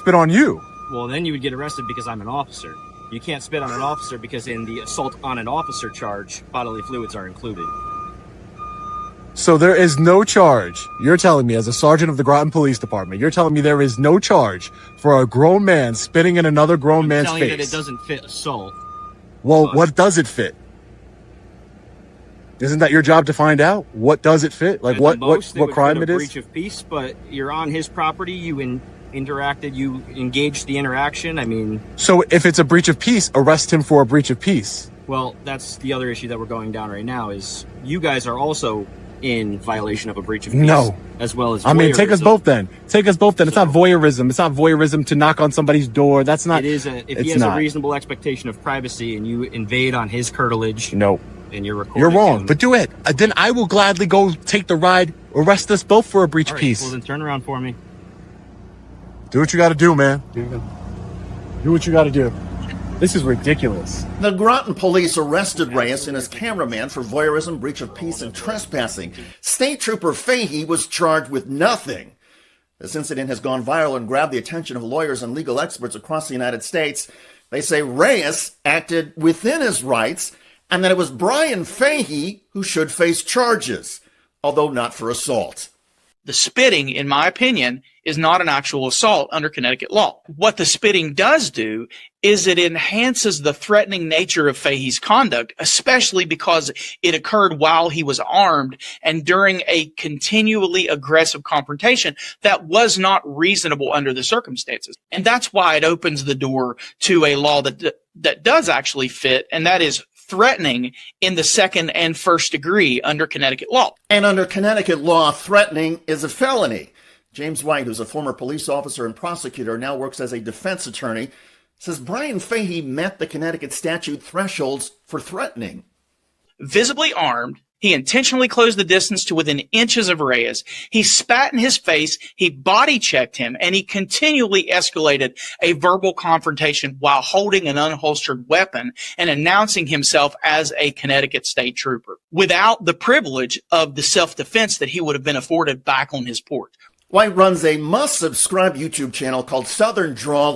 spit on you. Well, then you would get arrested because I'm an officer. You can't spit on an officer because in the assault on an officer charge, bodily fluids are included. So there is no charge. You're telling me, as a sergeant of the Groton Police Department, you're telling me there is no charge for a grown man spitting in another grown man's face. I'm telling you that it doesn't fit assault. Well, what does it fit? Isn't that your job to find out? What does it fit? Like what crime it is? Breach of peace, but you're on his property. You interacted. You engaged the interaction. I mean. So if it's a breach of peace, arrest him for a breach of peace. Well, that's the other issue that we're going down right now. Is you guys are also in violation of a breach of peace. No. As well as. I mean, take us both then. Take us both then. It's not voyeurism. It's not voyeurism to knock on somebody's door. That's not. It is. If he has a reasonable expectation of privacy and you invade on his curtilage. No. And you're recording. You're wrong, but do it. Then I will gladly go take the ride, arrest us both for a breach of peace. Well, then turn around for me. Do what you got to do, man. Do what you got to do. This is ridiculous. The Groton police arrested Reyes and his cameraman for voyeurism, breach of peace, and trespassing. State Trooper Fahey was charged with nothing. This incident has gone viral and grabbed the attention of lawyers and legal experts across the United States. They say Reyes acted within his rights and that it was Brian Fahey who should face charges, although not for assault. The spitting, in my opinion, is not an actual assault under Connecticut law. What the spitting does do is it enhances the threatening nature of Fahey's conduct, especially because it occurred while he was armed and during a continually aggressive confrontation that was not reasonable under the circumstances. And that's why it opens the door to a law that does actually fit, and that is threatening in the second and first degree under Connecticut law. And under Connecticut law, threatening is a felony. James White, who's a former police officer and prosecutor, now works as a defense attorney, says Brian Fahey met the Connecticut statute thresholds for threatening. Visibly armed, he intentionally closed the distance to within inches of Reyes. He spat in his face, he body checked him, and he continually escalated a verbal confrontation while holding an unholstered weapon and announcing himself as a Connecticut state trooper without the privilege of the self-defense that he would have been afforded back on his porch. White runs a must-subscribe YouTube channel called Southern Drawl.